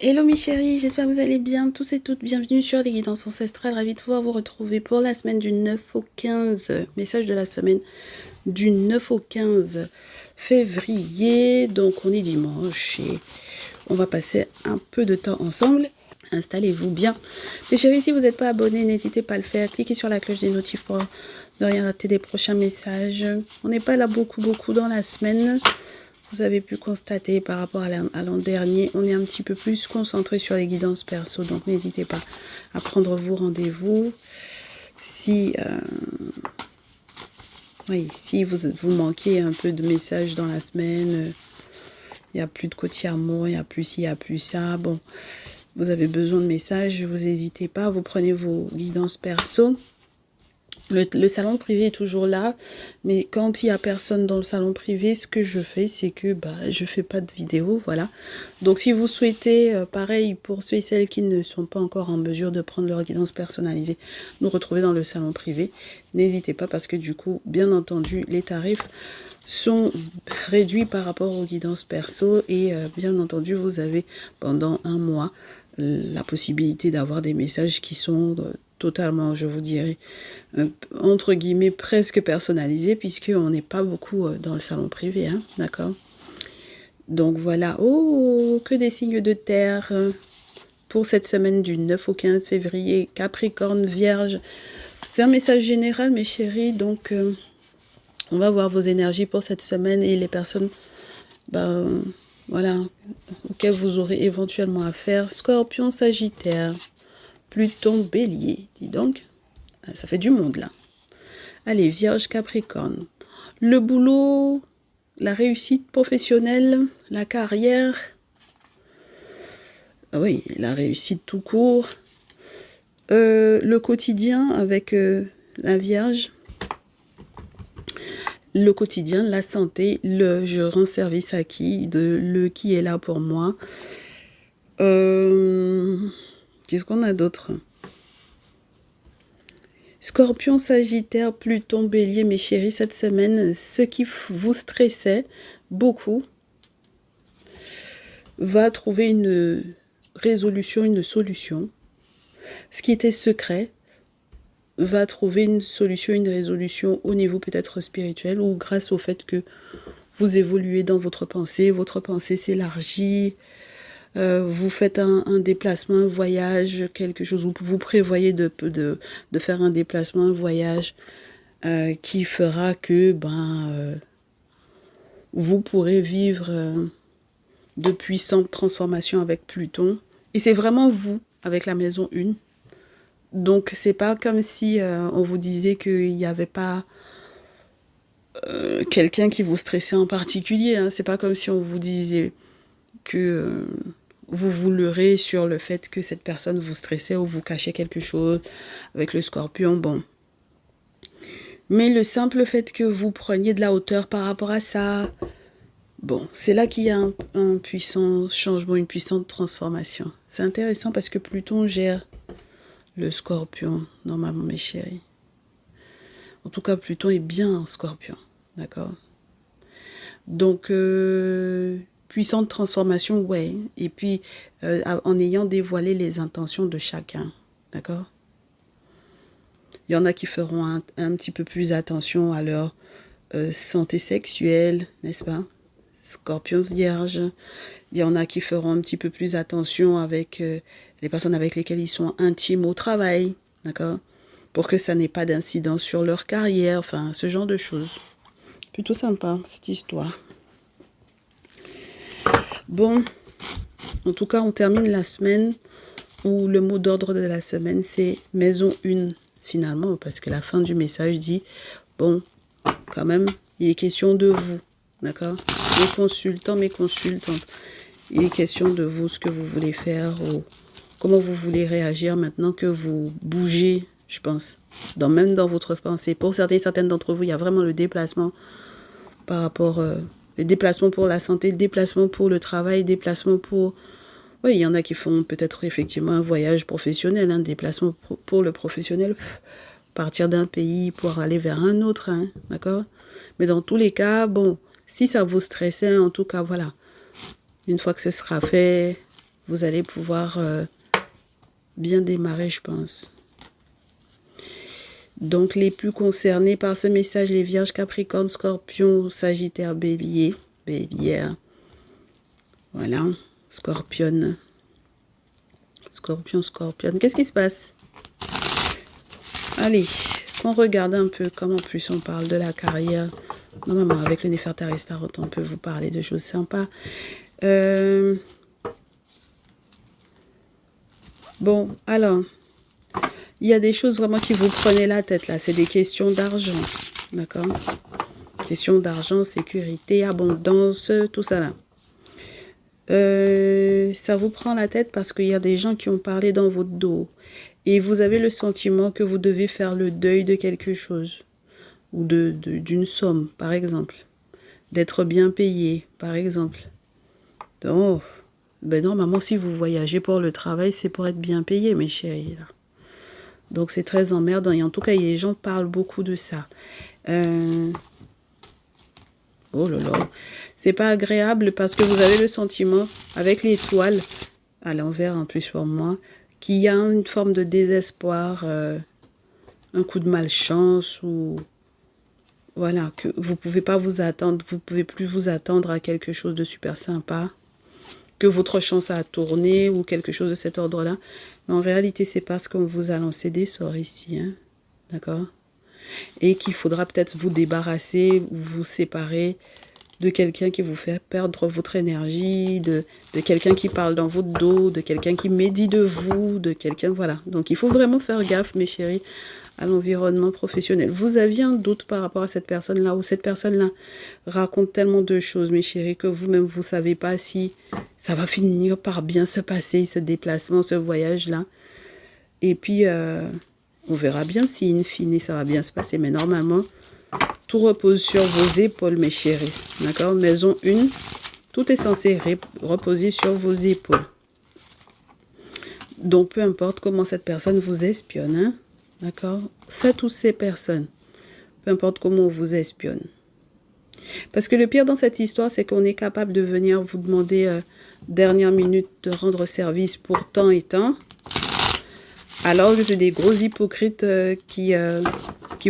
Hello mes chéris, j'espère que vous allez bien tous et toutes. Bienvenue sur les guidances ancestrales. Ravi de pouvoir vous retrouver pour la semaine du 9 au 15. Message de la semaine du 9 au 15 février. Donc on est dimanche et on va passer un peu de temps ensemble. Installez-vous bien. Mes chéris, si vous n'êtes pas abonnés, n'hésitez pas à le faire. Cliquez sur la cloche des notifs pour ne rien rater des prochains messages. On n'est pas là beaucoup dans la semaine. Vous avez pu constater par rapport à l'an dernier, on est un petit peu plus concentré sur les guidances perso. Donc n'hésitez pas à prendre vos rendez-vous. Si, si vous manquez un peu de messages dans la semaine, il n'y a plus de côté amour, il n'y a plus ci, il n'y a plus ça. Bon, vous avez besoin de messages, vous n'hésitez pas, vous prenez vos guidances perso. Le salon privé est toujours là, mais quand il n'y a personne dans le salon privé, ce que je fais, c'est que je fais pas de vidéo, voilà. Donc si vous souhaitez, pareil, pour ceux et celles qui ne sont pas encore en mesure de prendre leur guidance personnalisée, nous retrouver dans le salon privé, n'hésitez pas parce que du coup, bien entendu, les tarifs sont réduits par rapport aux guidances perso et bien entendu, vous avez pendant un mois la possibilité d'avoir des messages qui sont totalement, je vous dirais, entre guillemets, presque personnalisés, puisqu'on n'est pas beaucoup dans le salon privé, hein, d'accord? Donc voilà, oh, que des signes de terre pour cette semaine du 9 au 15 février, Capricorne, Vierge. C'est un message général, mes chéris, donc on va voir vos énergies pour cette semaine et les personnes, voilà, auxquelles vous aurez éventuellement affaire. Scorpion, Sagittaire, Pluton, Bélier, dis donc, ça fait du monde là. Allez, Vierge, Capricorne. Le boulot, la réussite professionnelle, la carrière. Oui, la réussite tout court. Le quotidien avec la Vierge. Le quotidien, la santé, le je rends service à qui, le qui est là pour moi. Qu'est-ce qu'on a d'autre ? Scorpion, Sagittaire, Pluton, Bélier, mes chéris, cette semaine, ce qui vous stressait beaucoup va trouver une résolution, une solution. Ce qui était secret va trouver une solution, une résolution au niveau peut-être spirituel ou grâce au fait que vous évoluez dans votre pensée s'élargit, vous faites un déplacement, un voyage, quelque chose, vous prévoyez de faire un déplacement, un voyage qui fera que vous pourrez vivre de puissantes transformations avec Pluton. Et c'est vraiment vous, avec la maison 1. Donc, c'est pas comme si on vous disait qu'il n'y avait pas quelqu'un qui vous stressait en particulier. Hein. C'est pas comme si on vous disait que vous vous leurrez sur le fait que cette personne vous stressait ou vous cachait quelque chose avec le scorpion. Bon. Mais le simple fait que vous preniez de la hauteur par rapport à ça, bon, c'est là qu'il y a un puissant changement, une puissante transformation. C'est intéressant parce que Pluton gère le scorpion, normalement, mes chéris. En tout cas, Pluton est bien en scorpion, d'accord? Donc, puissante transformation, ouais. Et puis, en ayant dévoilé les intentions de chacun, d'accord? Il y en a qui feront un petit peu plus attention à leur santé sexuelle, n'est-ce pas? Scorpion, Vierge. Il y en a qui feront un petit peu plus attention avec les personnes avec lesquelles ils sont intimes au travail, d'accord? Pour que ça n'ait pas d'incidence sur leur carrière, enfin, ce genre de choses. Plutôt sympa, cette histoire. Bon, en tout cas, on termine la semaine où le mot d'ordre de la semaine, c'est maison 1, finalement, parce que la fin du message dit, bon, quand même, il est question de vous, d'accord? Mes consultants, mes consultantes, il est question de vous, ce que vous voulez faire, ou comment vous voulez réagir maintenant que vous bougez, je pense, même dans votre pensée. Pour certaines d'entre vous, il y a vraiment le déplacement par rapport, le déplacement pour la santé, le déplacement pour le travail, le déplacement pour... Oui, il y en a qui font peut-être effectivement un voyage professionnel, un déplacement pour le professionnel, partir d'un pays pour aller vers un autre, hein, d'accord? Mais dans tous les cas, bon, si ça vous stressait, en tout cas, voilà. Une fois que ce sera fait, vous allez pouvoir bien démarrer, je pense. Donc, les plus concernés par ce message, les Vierges, Capricorne, Scorpion, Sagittaire, Bélier, Bélière. Voilà, Scorpion. Scorpion, Scorpion. Qu'est-ce qui se passe? Allez, on regarde un peu comme en plus on parle de la carrière. Normalement, avec le Néfertari Tarot, on peut vous parler de choses sympas. Bon, alors, il y a des choses vraiment qui vous prenaient la tête là. C'est des questions d'argent, d'accord? Questions d'argent, sécurité, abondance, tout ça là. Ça vous prend la tête parce qu'il y a des gens qui ont parlé dans votre dos. Et vous avez le sentiment que vous devez faire le deuil de quelque chose. Ou d'une somme, par exemple. D'être bien payé, par exemple. Donc, ben normalement, si vous voyagez pour le travail, c'est pour être bien payé, mes chéris. Là. Donc, c'est très emmerdant. Et en tout cas, les gens parlent beaucoup de ça. Oh là là. C'est pas agréable parce que vous avez le sentiment, avec l'étoile, à l'envers en plus pour moi, qu'il y a une forme de désespoir, un coup de malchance ou... Voilà, que vous pouvez pas vous attendre, vous pouvez plus vous attendre à quelque chose de super sympa, que votre chance a tourné ou quelque chose de cet ordre-là. Mais en réalité, c'est parce qu'on vous a lancé des sorts ici, hein, d'accord? Et qu'il faudra peut-être vous débarrasser ou vous séparer de quelqu'un qui vous fait perdre votre énergie, de quelqu'un qui parle dans votre dos, de quelqu'un qui médit de vous, de quelqu'un, voilà. Donc, il faut vraiment faire gaffe, mes chéris, à l'environnement professionnel. Vous aviez un doute par rapport à cette personne-là, ou cette personne-là raconte tellement de choses, mes chéris, que vous-même, vous ne savez pas si ça va finir par bien se passer, ce déplacement, ce voyage-là. Et puis, on verra bien si, in fine, ça va bien se passer. Mais normalement, tout repose sur vos épaules, mes chéris. D'accord? Maison 1, tout est censé reposer sur vos épaules. Donc, peu importe comment cette personne vous espionne, hein? D'accord? Cette ou ces personnes, peu importe comment on vous espionne. Parce que le pire dans cette histoire, c'est qu'on est capable de venir vous demander dernière minute de rendre service pour temps et temps. Alors que c'est des gros hypocrites qui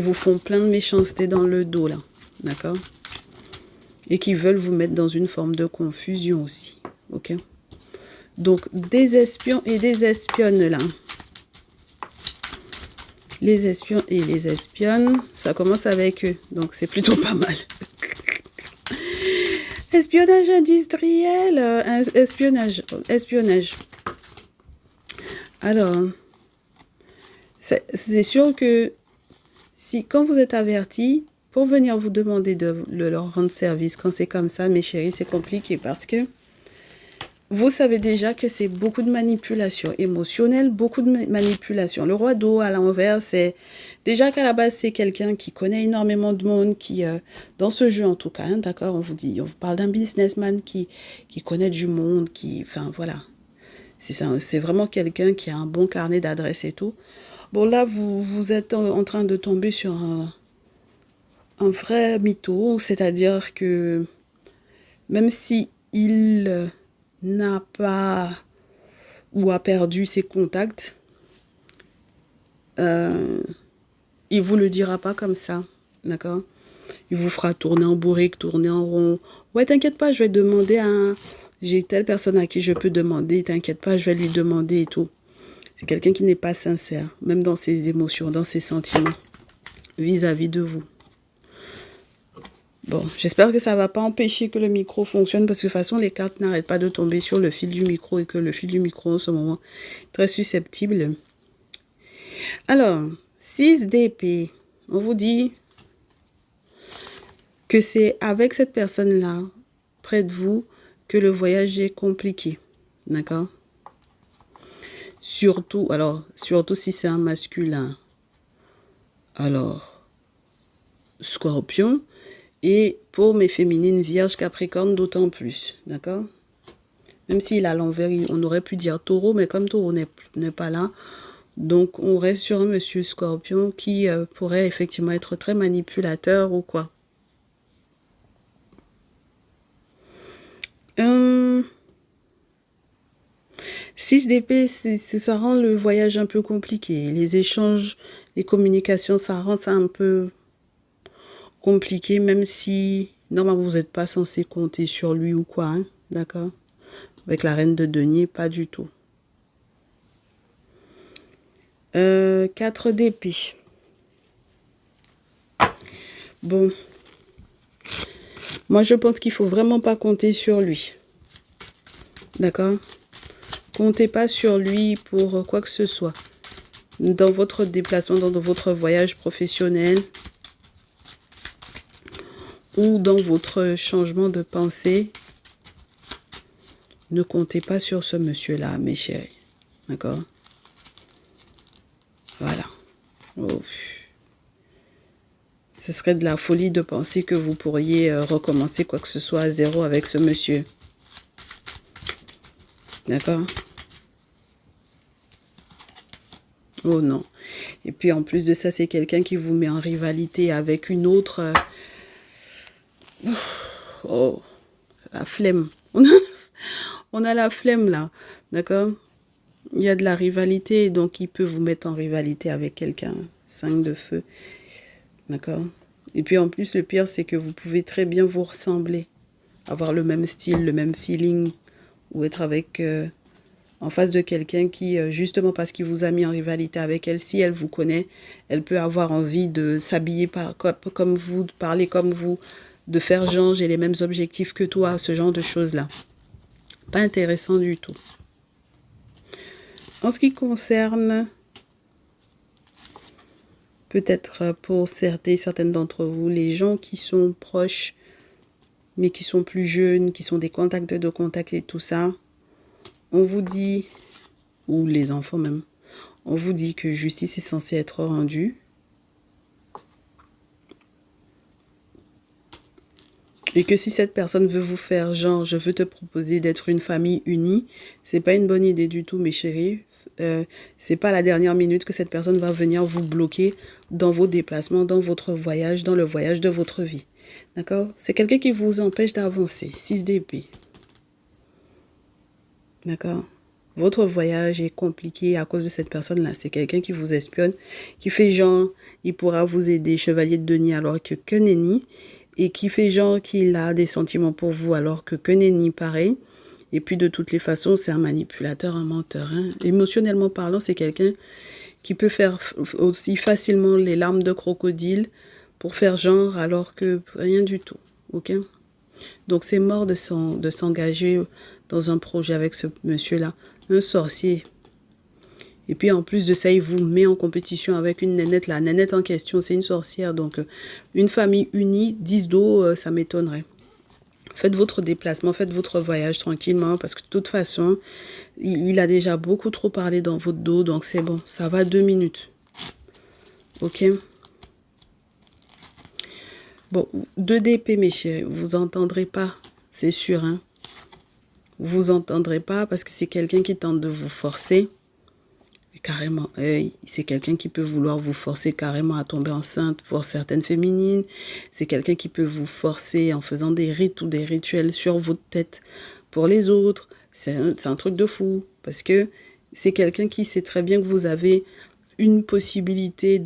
vous font plein de méchanceté dans le dos, là. D'accord? Et qui veulent vous mettre dans une forme de confusion aussi. Ok? Donc, des espions et des espionnes, là. Les espions et les espionnes, ça commence avec eux. Donc, c'est plutôt pas mal. Espionnage industriel, espionnage. Alors, c'est sûr que si quand vous êtes averti, pour venir vous demander de leur rendre service, quand c'est comme ça, mes chéris, c'est compliqué parce que vous savez déjà que c'est beaucoup de manipulation émotionnelle, beaucoup de manipulation. Le roi d'eau à l'envers, c'est déjà qu'à la base, c'est quelqu'un qui connaît énormément de monde, qui, dans ce jeu en tout cas, hein, d'accord, on vous parle d'un businessman qui connaît du monde, enfin voilà. C'est ça, c'est vraiment quelqu'un qui a un bon carnet d'adresses et tout. Bon, là, vous êtes en train de tomber sur un vrai mytho, c'est-à-dire que même si il n'a pas ou a perdu ses contacts, il vous le dira pas comme ça, d'accord? Il vous fera tourner en bourrique, tourner en rond. Ouais, t'inquiète pas, je vais demander à... J'ai telle personne à qui je peux demander, t'inquiète pas, je vais lui demander et tout. C'est quelqu'un qui n'est pas sincère, même dans ses émotions, dans ses sentiments, vis-à-vis de vous. Bon, j'espère que ça ne va pas empêcher que le micro fonctionne parce que de toute façon, les cartes n'arrêtent pas de tomber sur le fil du micro et que le fil du micro, en ce moment, est très susceptible. Alors, 6 d'épée, on vous dit que c'est avec cette personne-là, près de vous, que le voyage est compliqué. D'accord? Surtout si c'est un masculin. Alors, Scorpion. Et pour mes féminines, Vierge, Capricorne, d'autant plus. D'accord? Même s'il a l'envers, on aurait pu dire Taureau, mais comme Taureau n'est pas là, donc on reste sur un monsieur Scorpion qui pourrait effectivement être très manipulateur ou quoi. 6 d'épée, ça rend le voyage un peu compliqué. Les échanges, les communications, ça rend ça un peu compliqué, même si normalement vous n'êtes pas censé compter sur lui ou quoi, hein, d'accord? Avec la reine de denier, pas du tout. 4 d'épée. Bon, moi je pense qu'il faut vraiment pas compter sur lui, d'accord? Comptez pas sur lui pour quoi que ce soit. Dans votre déplacement, dans votre voyage professionnel ou dans votre changement de pensée, ne comptez pas sur ce monsieur-là, mes chéris. D'accord? Voilà. Oh. Ce serait de la folie de penser que vous pourriez recommencer quoi que ce soit à zéro avec ce monsieur. D'accord? Oh non. Et puis en plus de ça, c'est quelqu'un qui vous met en rivalité avec une autre. Oh, la flemme. On a la flemme là. D'accord? Il y a de la rivalité, donc il peut vous mettre en rivalité avec quelqu'un. 5 de feu. D'accord? Et puis en plus, le pire, c'est que vous pouvez très bien vous ressembler. Avoir le même style, le même feeling. Ou être avec... en face de quelqu'un qui, justement parce qu'il vous a mis en rivalité avec elle, si elle vous connaît, elle peut avoir envie de s'habiller comme vous, de parler comme vous, de faire genre, j'ai les mêmes objectifs que toi, ce genre de choses-là. Pas intéressant du tout. En ce qui concerne, peut-être pour certaines d'entre vous, les gens qui sont proches, mais qui sont plus jeunes, qui sont des contacts de contact et tout ça, on vous dit, ou les enfants même, on vous dit que justice est censée être rendue. Et que si cette personne veut vous faire genre, je veux te proposer d'être une famille unie, c'est pas une bonne idée du tout, mes chéris. C'est pas la dernière minute que cette personne va venir vous bloquer dans vos déplacements, dans votre voyage, dans le voyage de votre vie. D'accord? C'est quelqu'un qui vous empêche d'avancer. 6 d'épée. D'accord? Votre voyage est compliqué à cause de cette personne-là. C'est quelqu'un qui vous espionne, qui fait genre, il pourra vous aider, chevalier de denier, alors que nenni. Et qui fait genre qu'il a des sentiments pour vous, alors que nenni pareil. Et puis de toutes les façons, c'est un manipulateur, un menteur. Hein. Émotionnellement parlant, c'est quelqu'un qui peut faire aussi facilement les larmes de crocodile pour faire genre, alors que rien du tout. Ok? Donc c'est mort de s'engager dans un projet avec ce monsieur-là. Un sorcier. Et puis en plus de ça, il vous met en compétition avec une nénette. La nénette en question, c'est une sorcière. Donc une famille unie, 10 d'eau, ça m'étonnerait. Faites votre déplacement, faites votre voyage tranquillement. Parce que de toute façon, il a déjà beaucoup trop parlé dans votre dos. Donc c'est bon, ça va 2 minutes. Ok? Bon, 2 d'épée, mes chéris. Vous entendrez pas, c'est sûr. Hein? Vous entendrez pas parce que c'est quelqu'un qui tente de vous forcer. Carrément, c'est quelqu'un qui peut vouloir vous forcer carrément à tomber enceinte pour certaines féminines. C'est quelqu'un qui peut vous forcer en faisant des rites ou des rituels sur votre tête pour les autres. C'est un truc de fou parce que c'est quelqu'un qui sait très bien que vous avez une possibilité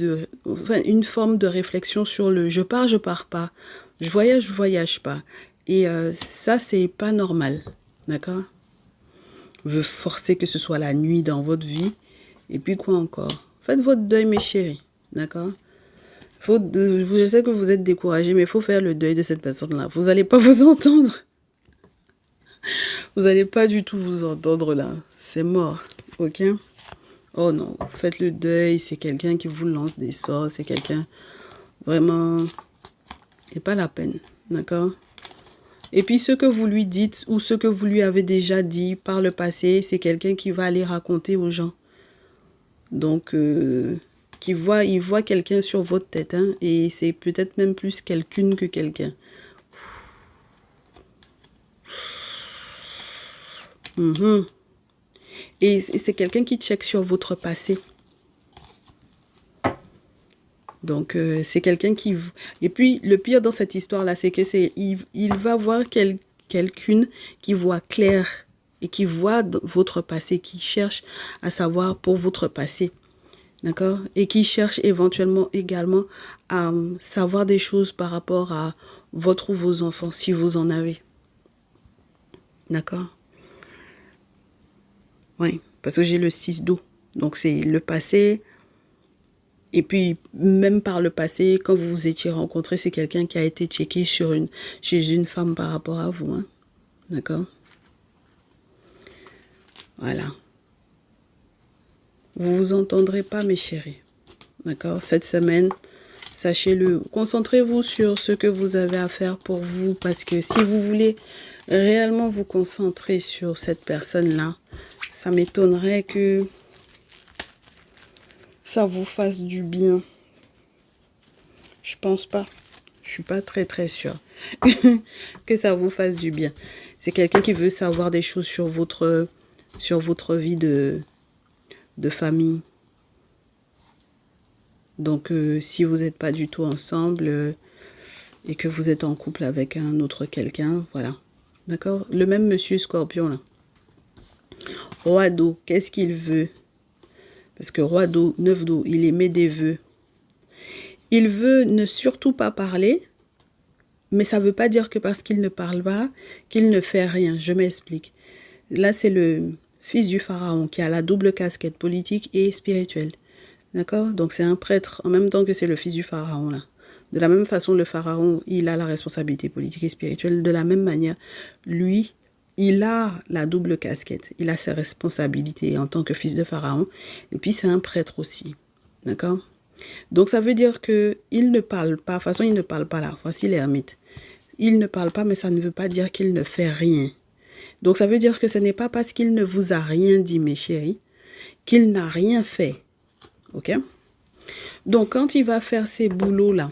une forme de réflexion sur le je pars pas, je voyage pas. Et ça, c'est pas normal, d'accord? Veut forcer que ce soit la nuit dans votre vie. Et puis quoi encore? Faites votre deuil, mes chéris. D'accord? Je sais que vous êtes découragés, mais il faut faire le deuil de cette personne-là. Vous n'allez pas vous entendre. Vous n'allez pas du tout vous entendre là. C'est mort. Ok? Oh non, faites le deuil. C'est quelqu'un qui vous lance des sorts. C'est quelqu'un vraiment... C'est pas la peine. D'accord? Et puis ce que vous lui dites ou ce que vous lui avez déjà dit par le passé, c'est quelqu'un qui va aller raconter aux gens. Donc, il voit quelqu'un sur votre tête, hein, et c'est peut-être même plus quelqu'une que quelqu'un. Et c'est quelqu'un qui check sur votre passé. Donc, c'est quelqu'un qui... Et puis, le pire dans cette histoire-là, c'est que il va voir quelqu'une qui voit clair et qui voit votre passé, qui cherche à savoir pour votre passé. D'accord? Et qui cherche éventuellement également à savoir des choses par rapport à votre ou vos enfants, si vous en avez. D'accord? Oui, parce que j'ai le 6 d'eau. Donc c'est le passé. Et puis, même par le passé, quand vous vous étiez rencontrés, c'est quelqu'un qui a été checké chez une femme par rapport à vous. Hein? D'accord? Voilà. Vous vous entendrez pas, mes chéris. D'accord? Cette semaine, sachez-le. Concentrez-vous sur ce que vous avez à faire pour vous. Parce que si vous voulez réellement vous concentrer sur cette personne-là, ça m'étonnerait que ça vous fasse du bien. Je pense pas. Je suis pas très sûre que ça vous fasse du bien. C'est quelqu'un qui veut savoir des choses sur votre vie de famille. Donc, si vous n'êtes pas du tout ensemble et que vous êtes en couple avec un autre quelqu'un, voilà. D'accord? Le même monsieur Scorpion, là. Roi d'eau, qu'est-ce qu'il veut? Parce que roi d'eau, 9 d'eau, il émet des vœux. Il veut ne surtout pas parler, mais ça ne veut pas dire que parce qu'il ne parle pas, qu'il ne fait rien. Je m'explique. Là, c'est le fils du pharaon qui a la double casquette politique et spirituelle. D'accord? Donc, c'est un prêtre en même temps que c'est le fils du pharaon, là. De la même façon, le pharaon, il a la responsabilité politique et spirituelle. De la même manière, lui, il a la double casquette. Il a ses responsabilités en tant que fils de pharaon. Et puis, c'est un prêtre aussi. D'accord? Donc, ça veut dire qu'il ne parle pas. De toute façon, il ne parle pas là. Voici l'ermite. Il ne parle pas, mais ça ne veut pas dire qu'il ne fait rien. Donc, ça veut dire que ce n'est pas parce qu'il ne vous a rien dit, mes chéris, qu'il n'a rien fait. Ok? Donc, quand il va faire ces boulots-là,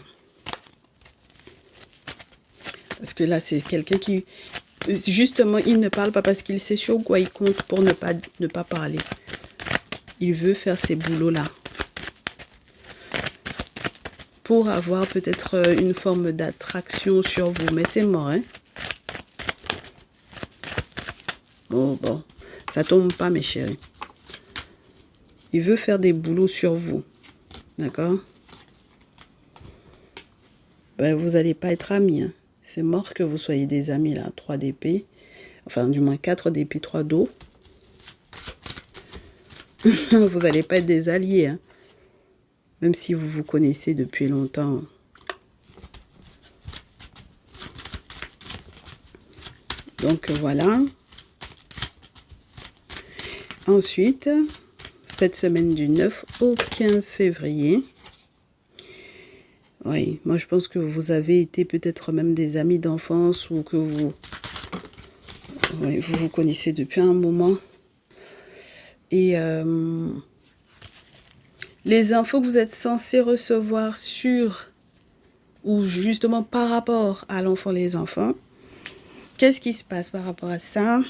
parce que là, c'est quelqu'un qui, justement, il ne parle pas parce qu'il sait sur quoi il compte pour ne pas parler. Il veut faire ces boulots-là pour avoir peut-être une forme d'attraction sur vous. Mais c'est mort, hein? Oh, bon, ça tombe pas, mes chéris. Il veut faire des boulots sur vous. D'accord? Ben, vous n'allez pas être amis. Hein. C'est mort que vous soyez des amis, là. 3 d'épée. Enfin, du moins 4 d'épée, 3 d'eau. Vous n'allez pas être des alliés. Hein. Même si vous vous connaissez depuis longtemps. Donc, voilà. Ensuite, cette semaine du 9 au 15 février. Oui, moi je pense que vous avez été peut-être même des amis d'enfance ou que vous vous connaissez depuis un moment. Et les infos que vous êtes censés recevoir sur ou justement par rapport à l'enfant, les enfants, qu'est-ce qui se passe par rapport à ça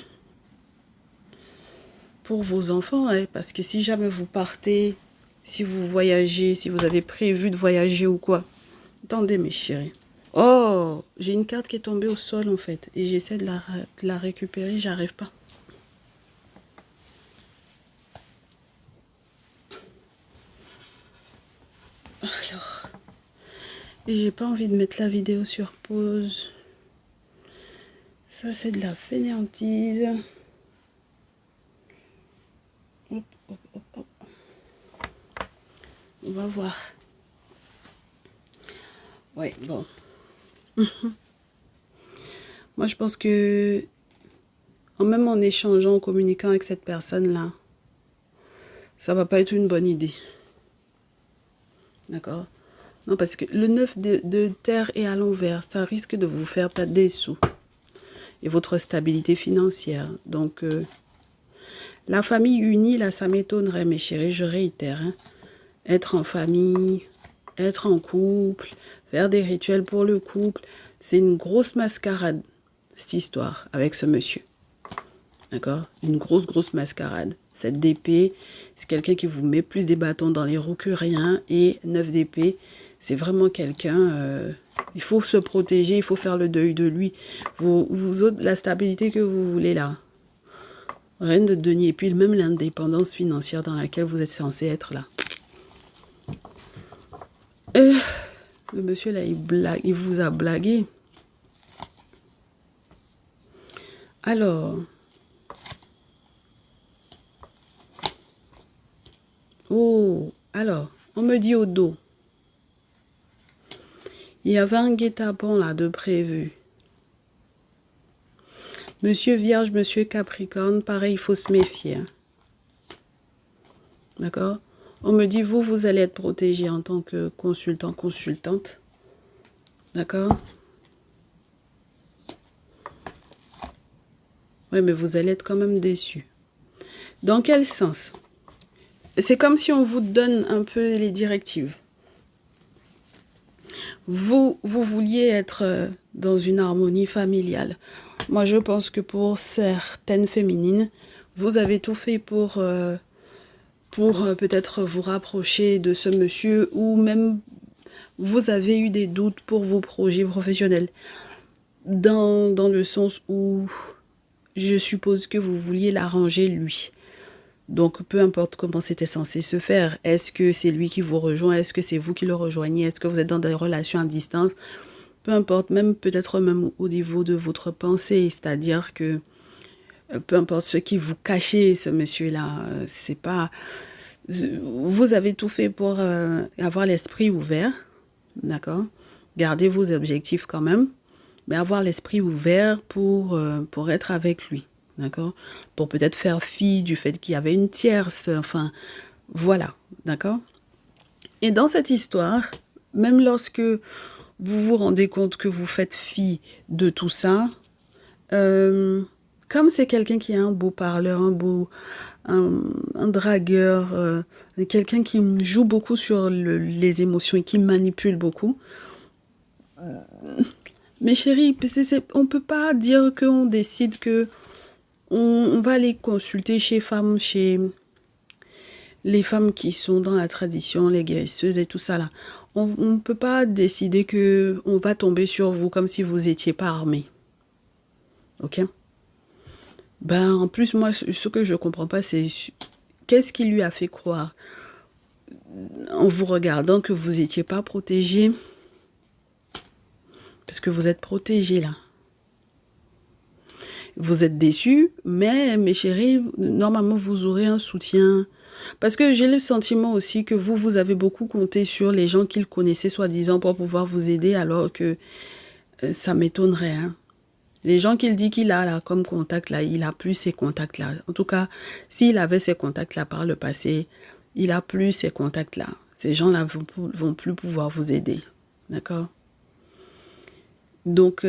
pour vos enfants, hein? Parce que si jamais vous partez, si vous voyagez, si vous avez prévu de voyager ou quoi, attendez mes chéris. Oh, j'ai une carte qui est tombée au sol en fait. Et j'essaie de la récupérer, j'arrive pas. Alors, j'ai pas envie de mettre la vidéo sur pause. Ça c'est de la fainéantise. Hop, hop, hop, hop. On va voir. Ouais, bon. Moi, je pense que, même en échangeant, en communiquant avec cette personne-là, ça va pas être une bonne idée. D'accord? Non, parce que le 9 de terre est à l'envers. Ça risque de vous faire perdre des sous. Et votre stabilité financière. Donc, la famille unie, là, ça m'étonnerait, mes chéris, je réitère. Hein. Être en famille, être en couple, faire des rituels pour le couple. C'est une grosse mascarade, cette histoire, avec ce monsieur. D'accord? Une grosse mascarade. 7 d'épée, c'est quelqu'un qui vous met plus des bâtons dans les roues que rien. Et 9 d'épée, c'est vraiment quelqu'un... il faut se protéger, il faut faire le deuil de lui. Vous autres, la stabilité que vous voulez là, Reine de denier. Et puis même l'indépendance financière dans laquelle vous êtes censé être là. Le monsieur là, il vous a blagué. Alors. Oh, alors, on me dit au dos. Il y avait un guet-apens là de prévu. Monsieur Vierge, Monsieur Capricorne, pareil, il faut se méfier. Hein. D'accord? On me dit, vous allez être protégé en tant que consultant, consultante. D'accord? Oui, mais vous allez être quand même déçu. Dans quel sens? C'est comme si on vous donne un peu les directives. Vous vouliez être dans une harmonie familiale. Moi, je pense que pour certaines féminines, vous avez tout fait pour peut-être vous rapprocher de ce monsieur ou même vous avez eu des doutes pour vos projets professionnels. Dans le sens où je suppose que vous vouliez l'arranger lui. Donc, peu importe comment c'était censé se faire. Est-ce que c'est lui qui vous rejoint? Est-ce que c'est vous qui le rejoignez? Est-ce que vous êtes dans des relations à distance? Peu importe, même peut-être même au niveau de votre pensée. C'est-à-dire que peu importe ce qui vous cachez, ce monsieur-là, c'est pas... Vous avez tout fait pour avoir l'esprit ouvert, d'accord? Gardez vos objectifs quand même, mais avoir l'esprit ouvert pour être avec lui. D'accord? Pour peut-être faire fi du fait qu'il y avait une tierce. Enfin, voilà. D'accord? Et dans cette histoire, même lorsque vous vous rendez compte que vous faites fi de tout ça, comme c'est quelqu'un qui est un beau parleur, un dragueur, quelqu'un qui joue beaucoup sur les émotions et qui manipule beaucoup, mes chéris, on ne peut pas dire qu'on décide que on va aller consulter chez les femmes qui sont dans la tradition, les guérisseuses et tout ça là. On ne peut pas décider que on va tomber sur vous comme si vous n'étiez pas armé. Ok? Ben, en plus, moi, ce que je ne comprends pas, c'est qu'est-ce qui lui a fait croire, en vous regardant, que vous n'étiez pas protégé? Parce que vous êtes protégé là. Vous êtes déçus, mais mes chéris, normalement, vous aurez un soutien. Parce que j'ai le sentiment aussi que vous avez beaucoup compté sur les gens qu'il connaissait, soi-disant, pour pouvoir vous aider, alors que ça m'étonnerait. Hein. Les gens qu'il dit qu'il a là comme contact, là, il a plus ces contacts-là. En tout cas, s'il avait ces contacts-là par le passé, il a plus ces contacts-là. Ces gens-là vont plus pouvoir vous aider. D'accord? Donc...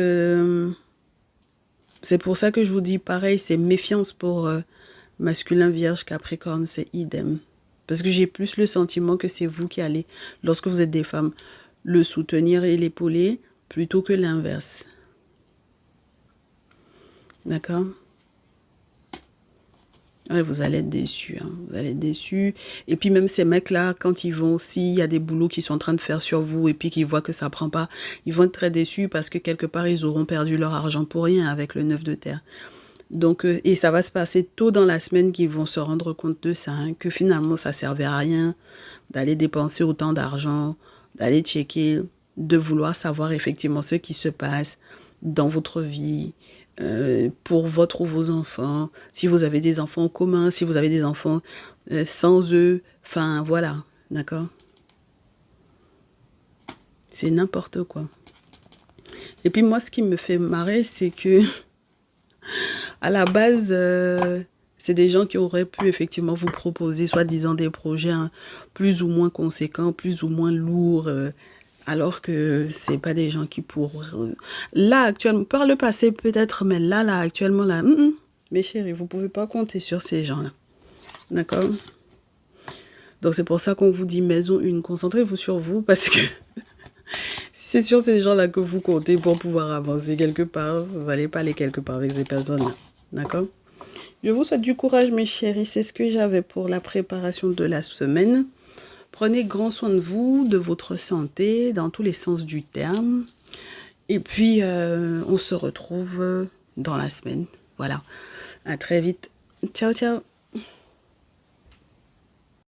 c'est pour ça que je vous dis pareil, c'est méfiance pour masculin, vierge, capricorne, c'est idem. Parce que j'ai plus le sentiment que c'est vous qui allez, lorsque vous êtes des femmes, le soutenir et l'épauler plutôt que l'inverse. D'accord? Ouais, vous allez être déçus, hein. Vous allez être déçus. Et puis même ces mecs-là, quand ils vont, s'il y a des boulots qu'ils sont en train de faire sur vous et puis qu'ils voient que ça prend pas, ils vont être très déçus parce que quelque part, ils auront perdu leur argent pour rien avec le 9 de terre. Donc, et ça va se passer tôt dans la semaine qu'ils vont se rendre compte de ça, hein, que finalement, ça servait à rien d'aller dépenser autant d'argent, d'aller checker, de vouloir savoir effectivement ce qui se passe dans votre vie, pour votre ou vos enfants, si vous avez des enfants en commun, si vous avez des enfants sans eux, enfin voilà, d'accord? C'est n'importe quoi. Et puis moi, ce qui me fait marrer, c'est que à la base, c'est des gens qui auraient pu effectivement vous proposer, soi-disant, des projets hein, plus ou moins conséquents, plus ou moins lourds, alors que c'est pas des gens qui pourraient... Là, actuellement, par le passé peut-être, mais là, actuellement, là, mes chéris, vous pouvez pas compter sur ces gens-là. D'accord? Donc c'est pour ça qu'on vous dit maison une, concentrez-vous sur vous, parce que si c'est sur ces gens-là que vous comptez pour pouvoir avancer quelque part, vous n'allez pas aller quelque part avec ces personnes-là. D'accord? Je vous souhaite du courage, mes chéris. C'est ce que j'avais pour la préparation de la semaine. Prenez grand soin de vous, de votre santé, dans tous les sens du terme. Et puis, on se retrouve dans la semaine. Voilà. À très vite. Ciao, ciao.